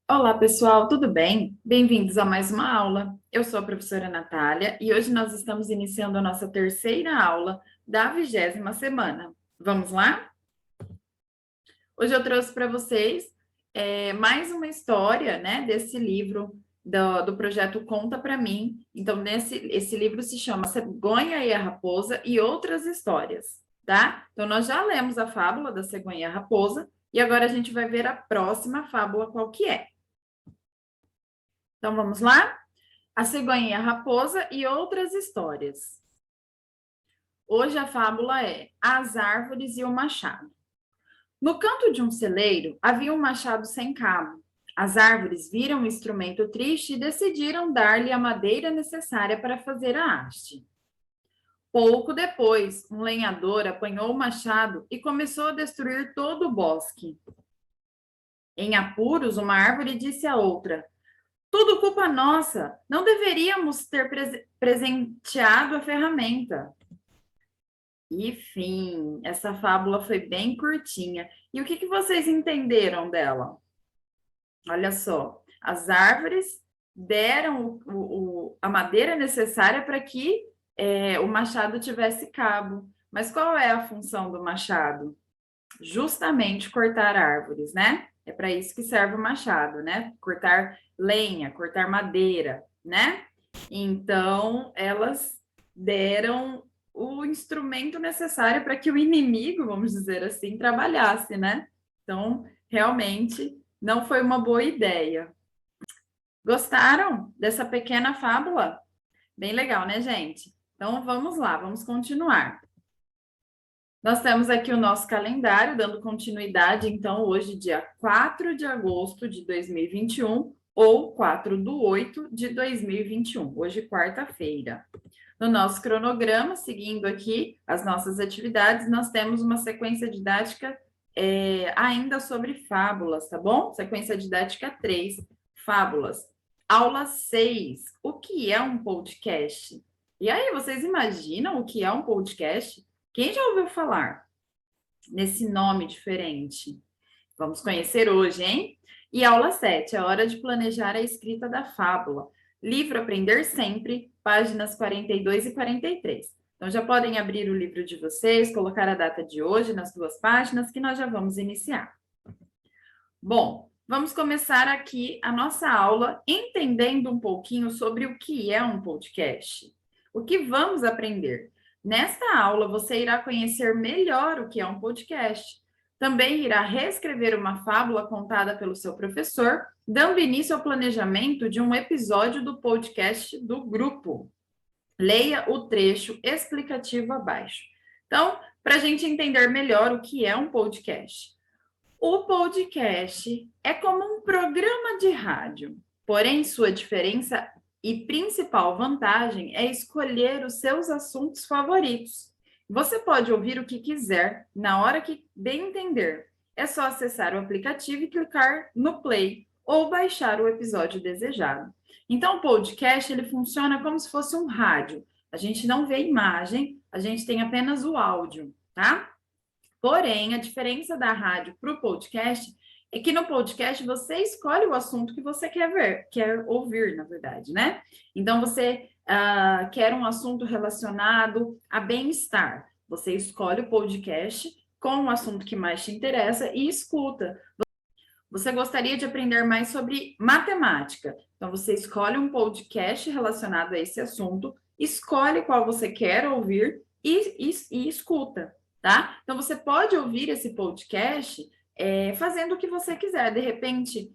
Olá, pessoal, tudo bem? Bem-vindos a mais uma aula. Eu sou a professora Natália e hoje nós estamos iniciando a nossa terceira aula da 20ª semana. Vamos lá? Hoje eu trouxe para vocês mais uma história, né, desse livro do projeto Conta para Mim. Então, esse livro se chama Cegonha e a Raposa e Outras Histórias, tá? Então, nós já lemos a fábula da Cegonha e a Raposa e agora a gente vai ver a próxima fábula, qual que é. Então, vamos lá? A Cegonha e a Raposa e Outras Histórias. Hoje a fábula é As Árvores e o Machado. No canto de um celeiro havia um machado sem cabo. As árvores viram o instrumento triste e decidiram dar-lhe a madeira necessária para fazer a haste. Pouco depois, um lenhador apanhou o machado e começou a destruir todo o bosque. Em apuros, uma árvore disse à outra: tudo culpa nossa. Não deveríamos ter presenteado a ferramenta. E fim, essa fábula foi bem curtinha. E o que vocês entenderam dela? Olha só, as árvores deram a madeira necessária para que o machado tivesse cabo. Mas qual é a função do machado? Justamente cortar árvores, né? É para isso que serve o machado, né? Cortar lenha, cortar madeira, né? Então, elas deram o instrumento necessário para que o inimigo, vamos dizer assim, trabalhasse, né? Então, realmente, não foi uma boa ideia. Gostaram dessa pequena fábula? Bem legal, né, gente? Então, vamos lá, vamos continuar. Nós temos aqui o nosso calendário, dando continuidade, então, hoje, dia 4 de agosto de 2021, ou 4/8/2021, hoje, quarta-feira. No nosso cronograma, seguindo aqui as nossas atividades, nós temos uma sequência didática ainda sobre fábulas, tá bom? Sequência didática 3, fábulas. Aula 6, o que é um podcast? E aí, vocês imaginam o que é um podcast? Quem já ouviu falar nesse nome diferente? Vamos conhecer hoje, hein? E aula 7, a hora de planejar a escrita da fábula. Livro Aprender Sempre, páginas 42 e 43. Então, já podem abrir o livro de vocês, colocar a data de hoje nas duas páginas, que nós já vamos iniciar. Bom, vamos começar aqui a nossa aula entendendo um pouquinho sobre o que é um podcast. O que vamos aprender? Nesta aula, você irá conhecer melhor o que é um podcast. Também irá reescrever uma fábula contada pelo seu professor, dando início ao planejamento de um episódio do podcast do grupo. Leia o trecho explicativo abaixo. Então, para a gente entender melhor o que é um podcast. O podcast é como um programa de rádio, porém sua diferença e principal vantagem é escolher os seus assuntos favoritos. Você pode ouvir o que quiser, na hora que bem entender. É só acessar o aplicativo e clicar no play ou baixar o episódio desejado. Então, o podcast ele funciona como se fosse um rádio. A gente não vê imagem, a gente tem apenas o áudio, tá? Porém, a diferença da rádio para o podcast é que no podcast você escolhe o assunto que você quer ver, quer ouvir, na verdade, né? Então, você quer um assunto relacionado a bem-estar. Você escolhe o podcast com o assunto que mais te interessa e escuta. Você gostaria de aprender mais sobre matemática? Então, você escolhe um podcast relacionado a esse assunto, escolhe qual você quer ouvir e escuta, tá? Então, você pode ouvir esse podcast fazendo o que você quiser. De repente,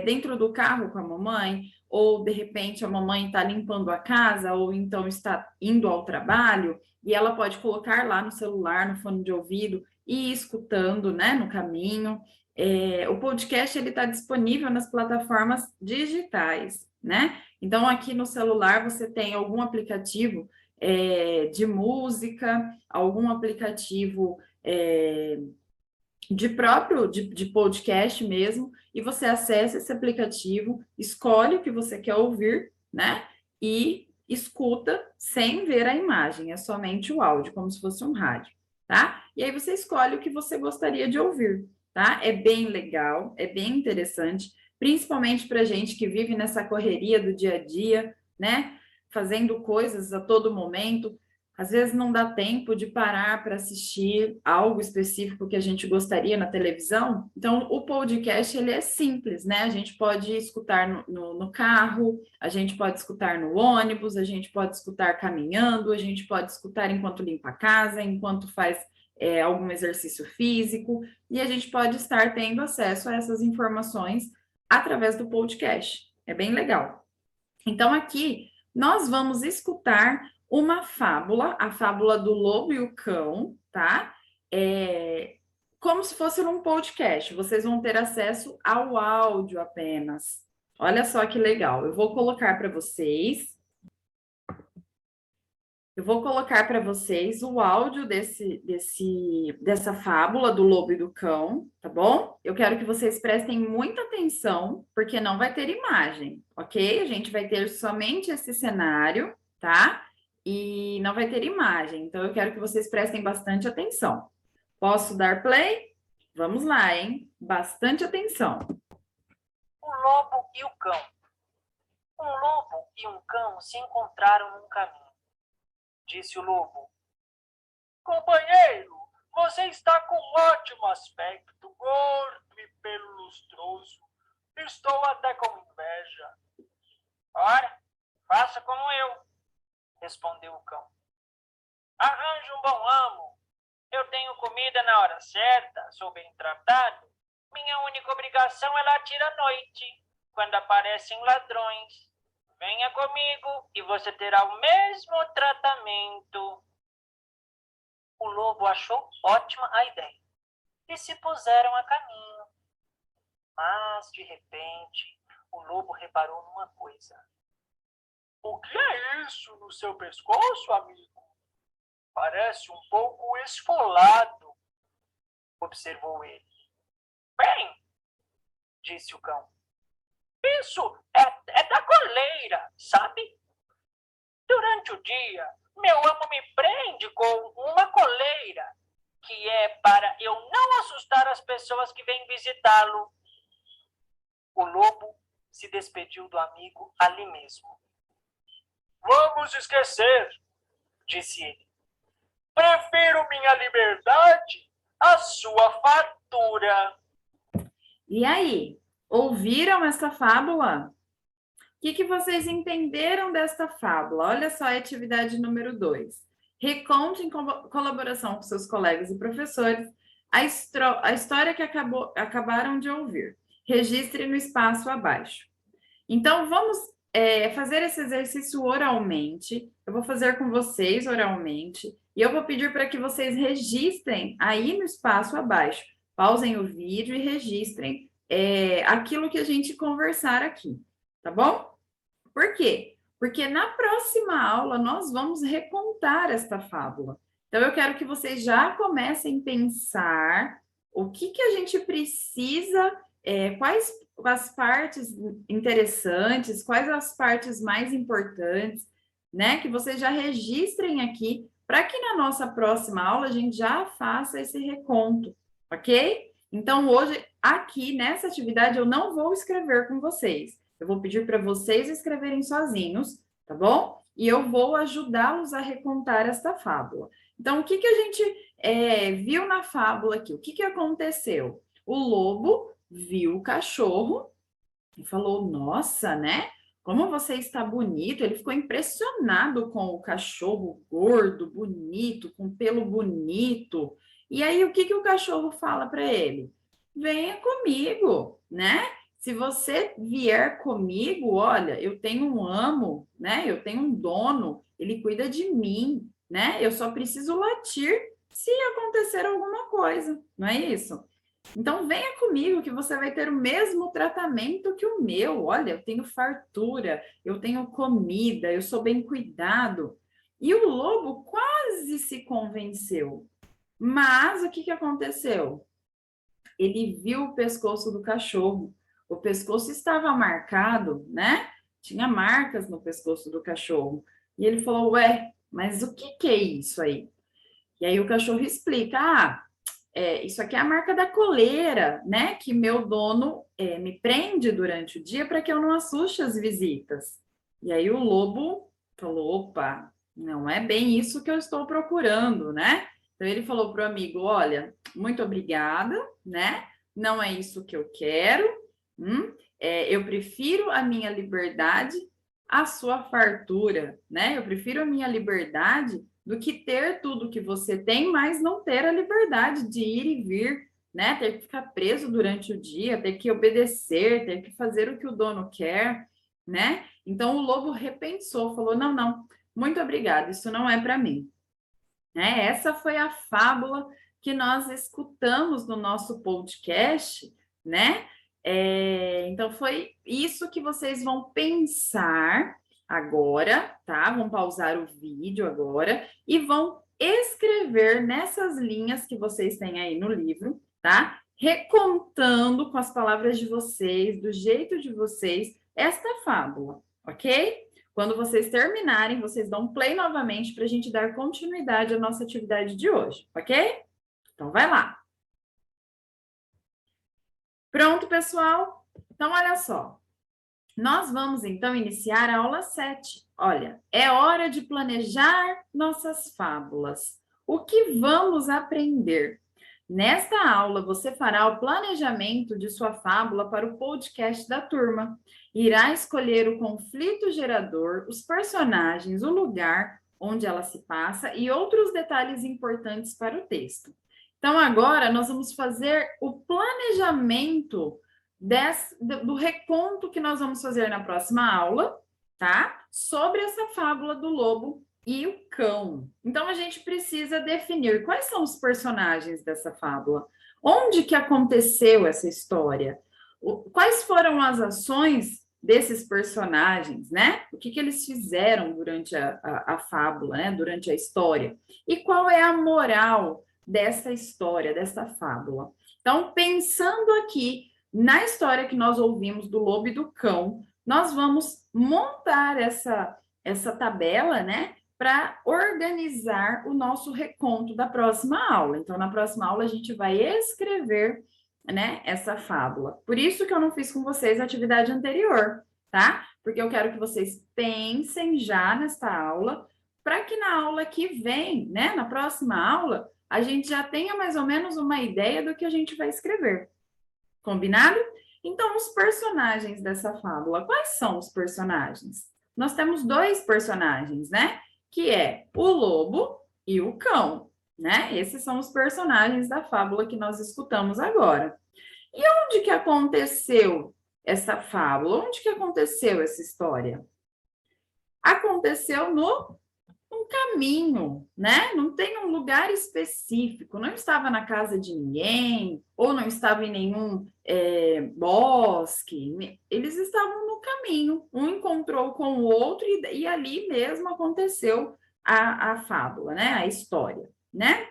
dentro do carro com a mamãe, ou de repente a mamãe está limpando a casa, ou então está indo ao trabalho, e ela pode colocar lá no celular, no fone de ouvido, e ir escutando, né, no caminho. O podcast ele está disponível nas plataformas digitais, né? Então, aqui no celular você tem algum aplicativo de música, algum aplicativo de podcast mesmo, e você acessa esse aplicativo, escolhe o que você quer ouvir, né? E escuta sem ver a imagem, é somente o áudio, como se fosse um rádio, tá? E aí você escolhe o que você gostaria de ouvir, tá? É bem legal, é bem interessante. principalmente para gente que vive nessa correria do dia a dia, né? Fazendo coisas a todo momento. Às vezes não dá tempo de parar para assistir algo específico que a gente gostaria na televisão. Então, o podcast ele é simples, né? A gente pode escutar no carro, a gente pode escutar no ônibus, a gente pode escutar caminhando, a gente pode escutar enquanto limpa a casa, enquanto faz algum exercício físico, e a gente pode estar tendo acesso a essas informações através do podcast. É bem legal. Então, aqui nós vamos escutar uma fábula, a fábula do lobo e o cão, tá? Como se fosse num podcast, vocês vão ter acesso ao áudio apenas. Olha só que legal. Eu vou colocar para vocês. Eu vou colocar para vocês o áudio dessa fábula do lobo e do cão, tá bom? Eu quero que vocês prestem muita atenção, porque não vai ter imagem, ok? A gente vai ter somente esse cenário, tá? E não vai ter imagem, então eu quero que vocês prestem bastante atenção. Posso dar play? Vamos lá, hein? Bastante atenção. O lobo e o cão. Um lobo e um cão se encontraram num caminho. Disse o lobo: companheiro, você está com um ótimo aspecto, gordo e pelo lustroso. Estou até com inveja. Ora, faça como eu, respondeu o cão. Arranje um bom amo. Eu tenho comida na hora certa, sou bem tratado. Minha única obrigação é latir à noite, quando aparecem ladrões. Venha comigo e você terá o mesmo tratamento. O lobo achou ótima a ideia e se puseram a caminho. Mas, de repente, o lobo reparou numa coisa. O que é isso no seu pescoço, amigo? Parece um pouco esfolado, observou ele. Bem, disse o cão. Isso é da coleira, sabe? Durante o dia, meu amo me prende com uma coleira, que é para eu não assustar as pessoas que vêm visitá-lo. O lobo se despediu do amigo ali mesmo. Vamos esquecer, disse ele. Prefiro minha liberdade à sua fartura. E aí? Ouviram essa fábula? O que vocês entenderam desta fábula? Olha só a atividade número 2. Reconte em colaboração com seus colegas e professores a história que acabaram de ouvir. Registre no espaço abaixo. Então, vamos fazer esse exercício oralmente. Eu vou fazer com vocês oralmente. E eu vou pedir para que vocês registrem aí no espaço abaixo. Pausem o vídeo e registrem aquilo que a gente conversar aqui, tá bom? Por quê? Porque na próxima aula nós vamos recontar esta fábula. Então, eu quero que vocês já comecem a pensar o que a gente precisa, quais as partes interessantes, quais as partes mais importantes, né? Que vocês já registrem aqui, para que na nossa próxima aula a gente já faça esse reconto, ok? Então, hoje, aqui nessa atividade, eu não vou escrever com vocês. Eu vou pedir para vocês escreverem sozinhos, tá bom? E eu vou ajudá-los a recontar esta fábula. Então, o que a gente viu na fábula aqui? O que aconteceu? O lobo viu o cachorro e falou, nossa, né? Como você está bonito. Ele ficou impressionado com o cachorro gordo, bonito, com pelo bonito. E aí, o que o cachorro fala para ele? Venha comigo, né? Se você vier comigo, olha, eu tenho um amo, né? Eu tenho um dono, ele cuida de mim, né? Eu só preciso latir se acontecer alguma coisa, não é isso? Então, venha comigo que você vai ter o mesmo tratamento que o meu. Olha, eu tenho fartura, eu tenho comida, eu sou bem cuidado. E o lobo quase se convenceu. Mas o que aconteceu? Ele viu o pescoço do cachorro. O pescoço estava marcado, né? Tinha marcas no pescoço do cachorro. E ele falou, ué, mas o que é isso aí? E aí o cachorro explica, isso aqui é a marca da coleira, né? Que meu dono me prende durante o dia para que eu não assuste as visitas. E aí o lobo falou, opa, não é bem isso que eu estou procurando, né? Então ele falou para o amigo, olha, muito obrigada, né? Não é isso que eu quero. Eu prefiro a minha liberdade à sua fartura, né? Eu prefiro a minha liberdade do que ter tudo que você tem, mas não ter a liberdade de ir e vir, né? Ter que ficar preso durante o dia, ter que obedecer, ter que fazer o que o dono quer, né? Então o lobo repensou, falou: não, não, muito obrigado, isso não é para mim. Né? Essa foi a fábula que nós escutamos no nosso podcast, né? Então foi isso que vocês vão pensar agora, tá? Vão pausar o vídeo agora e vão escrever nessas linhas que vocês têm aí no livro, tá? Recontando com as palavras de vocês, do jeito de vocês, esta fábula, ok? Quando vocês terminarem, vocês dão play novamente para a gente dar continuidade à nossa atividade de hoje, ok? Então, vai lá. Pronto, pessoal? Então, olha só. Nós vamos, então, iniciar a aula 7. Olha, é hora de planejar nossas fábulas. O que vamos aprender? Nesta aula, você fará o planejamento de sua fábula para o podcast da turma. Irá escolher o conflito gerador, os personagens, o lugar onde ela se passa e outros detalhes importantes para o texto. Então, agora, nós vamos fazer o planejamento do reconto que nós vamos fazer na próxima aula, tá? Sobre essa fábula do lobo e o cão. Então, a gente precisa definir quais são os personagens dessa fábula. Onde que aconteceu essa história? Quais foram as ações desses personagens, né? O que eles fizeram durante a fábula, né? Durante a história. E qual é a moral dessa história, dessa fábula? Então, pensando aqui na história que nós ouvimos do lobo e do cão, nós vamos montar essa tabela, né? Para organizar o nosso reconto da próxima aula. Então, na próxima aula, a gente vai escrever, né, essa fábula. Por isso que eu não fiz com vocês a atividade anterior, tá? Porque eu quero que vocês pensem já nesta aula, para que na aula que vem, né, na próxima aula, a gente já tenha mais ou menos uma ideia do que a gente vai escrever. Combinado? Então, os personagens dessa fábula, quais são os personagens? Nós temos dois personagens, né? Que é o lobo e o cão, né? Esses são os personagens da fábula que nós escutamos agora. E onde que aconteceu essa fábula? Onde que aconteceu essa história? Aconteceu no caminho, né? Não tem um lugar específico, não estava na casa de ninguém, ou não estava em nenhum bosque, eles estavam no caminho, um encontrou com o outro e ali mesmo aconteceu a fábula, né? A história, né?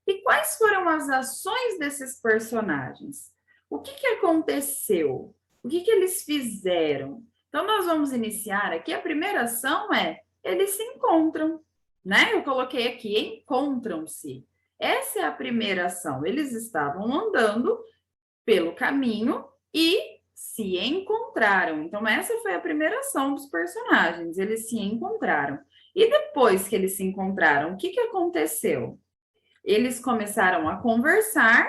E quais foram as ações desses personagens? O que aconteceu? O que eles fizeram? Então, nós vamos iniciar aqui. A primeira ação é eles se encontram, né? Eu coloquei aqui, encontram-se. Essa é a primeira ação. Eles estavam andando pelo caminho e se encontraram. Então, essa foi a primeira ação dos personagens. Eles se encontraram. E depois que eles se encontraram, o que aconteceu? Eles começaram a conversar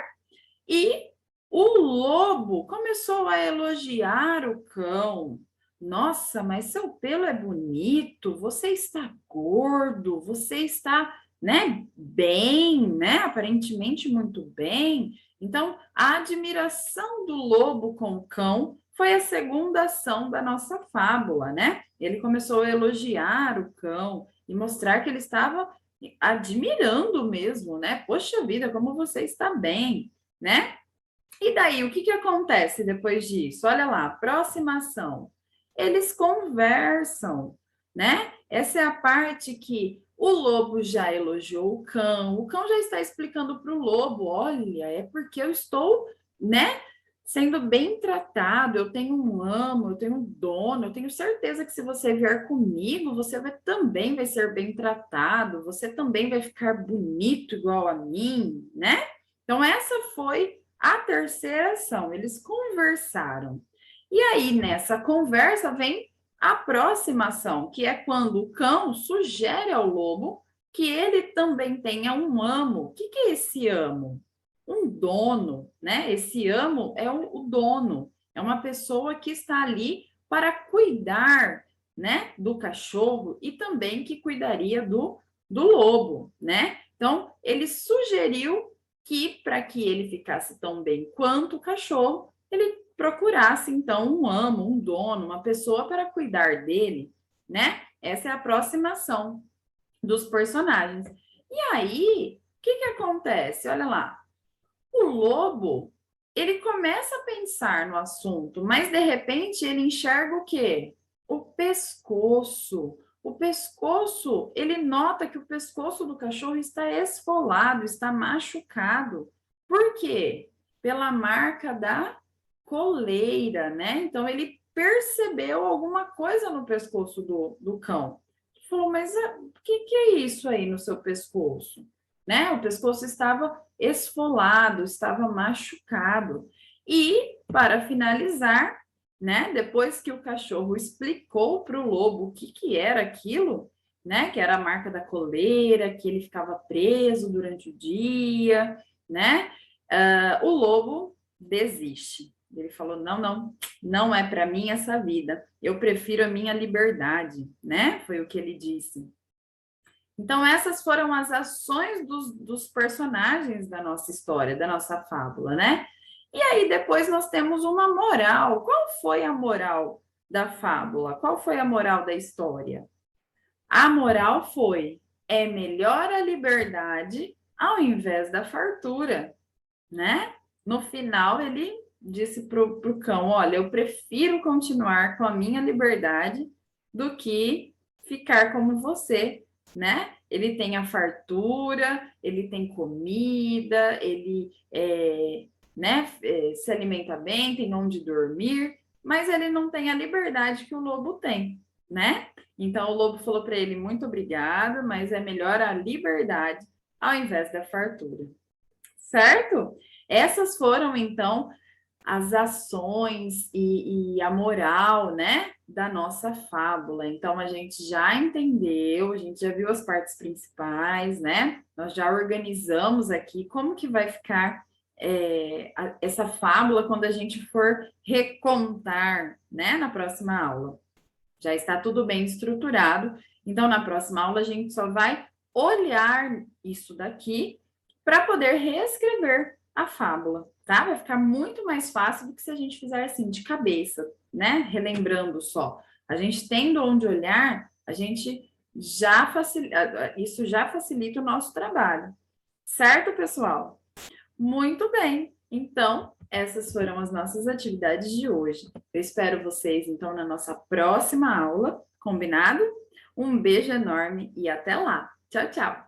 e o lobo começou a elogiar o cão. Nossa, mas seu pelo é bonito, você está gordo, você está, né, bem, né, aparentemente muito bem. Então, a admiração do lobo com o cão foi a segunda ação da nossa fábula, né? Ele começou a elogiar o cão e mostrar que ele estava admirando mesmo, né? Poxa vida, como você está bem, né? E daí, o que acontece depois disso? Olha lá, próxima ação. Eles conversam, né? Essa é a parte que o lobo já elogiou o cão já está explicando para o lobo, olha, é porque eu estou, né, sendo bem tratado, eu tenho um amo, eu tenho um dono, eu tenho certeza que se você vier comigo, você também vai ser bem tratado, você também vai ficar bonito igual a mim, né? Então, essa foi a terceira ação. Eles conversaram. E aí, nessa conversa, vem a próxima ação, que é quando o cão sugere ao lobo que ele também tenha um amo. O que é esse amo? Um dono, né? Esse amo é o dono, é uma pessoa que está ali para cuidar, né, do cachorro e também que cuidaria do lobo, né? Então, ele sugeriu que, para que ele ficasse tão bem quanto o cachorro, ele procurasse, então, um amo, um dono, uma pessoa para cuidar dele, né? Essa é a próxima ação dos personagens. E aí, o que acontece? Olha lá, o lobo, ele começa a pensar no assunto, mas de repente ele enxerga o quê? O pescoço. O pescoço, ele nota que o pescoço do cachorro está esfolado, está machucado. Por quê? Pela marca da coleira, né? Então ele percebeu alguma coisa no pescoço do cão. Ele falou, mas o que é isso aí no seu pescoço? Né? O pescoço estava esfolado, estava machucado. E, para finalizar, né, depois que o cachorro explicou para o lobo o que era aquilo, né, que era a marca da coleira, que ele ficava preso durante o dia, né, o lobo desiste. Ele falou: não é para mim essa vida, eu prefiro a minha liberdade, né? Foi o que ele disse. Então, essas foram as ações dos personagens da nossa história, da nossa fábula, né? E aí, depois nós temos uma moral. Qual foi a moral da fábula? Qual foi a moral da história? A moral foi: é melhor a liberdade ao invés da fartura, né? No final, ele disse para o cão: olha, eu prefiro continuar com a minha liberdade do que ficar como você, né? Ele tem a fartura, ele tem comida, ele né, se alimenta bem, tem onde dormir, mas ele não tem a liberdade que o lobo tem, né? Então o lobo falou para ele: muito obrigado, mas é melhor a liberdade ao invés da fartura, certo? Essas foram então as ações e a moral, né, da nossa fábula. Então, a gente já entendeu, a gente já viu as partes principais, né? Nós já organizamos aqui como que vai ficar essa fábula quando a gente for recontar, né, na próxima aula. Já está tudo bem estruturado. Então, na próxima aula, a gente só vai olhar isso daqui para poder reescrever a fábula, tá? Vai ficar muito mais fácil do que se a gente fizer assim, de cabeça, né? Relembrando só. A gente tendo onde olhar, a gente já facilita, isso já facilita o nosso trabalho. Certo, pessoal? Muito bem. Então, essas foram as nossas atividades de hoje. Eu espero vocês, então, na nossa próxima aula, combinado? Um beijo enorme e até lá. Tchau, tchau!